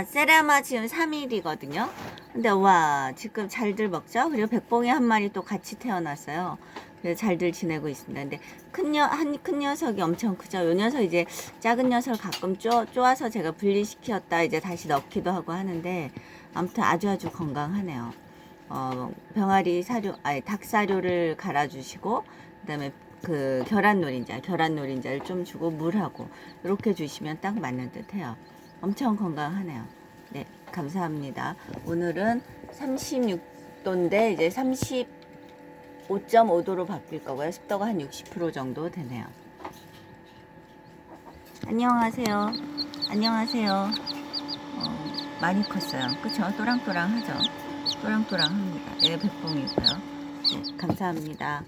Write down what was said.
세라마 지금 3일이거든요. 근데 와, 지금 잘들 먹죠? 그리고 백봉이 한 마리 또 같이 태어났어요. 그래서 잘들 지내고 있습니다. 근데 큰 녀석이 엄청 크죠? 요 녀석 이제 작은 녀석을 가끔 쪼아서 제가 분리시켰다 이제 다시 넣기도 하고 하는데, 아무튼 아주 건강하네요. 병아리 사료, 닭 사료를 갈아주시고, 그 다음에 그 계란 노린자를 좀 주고 물하고 이렇게 주시면 딱 맞는 듯 해요. 엄청 건강하네요. 네, 감사합니다. 오늘은 36도인데 이제 35.5도로 바뀔 거고요. 습도가 한 60% 정도 되네요. 안녕하세요. 많이 컸어요. 그쵸? 또랑또랑하죠? 또랑또랑합니다. 네, 백봉이고요. 네, 감사합니다.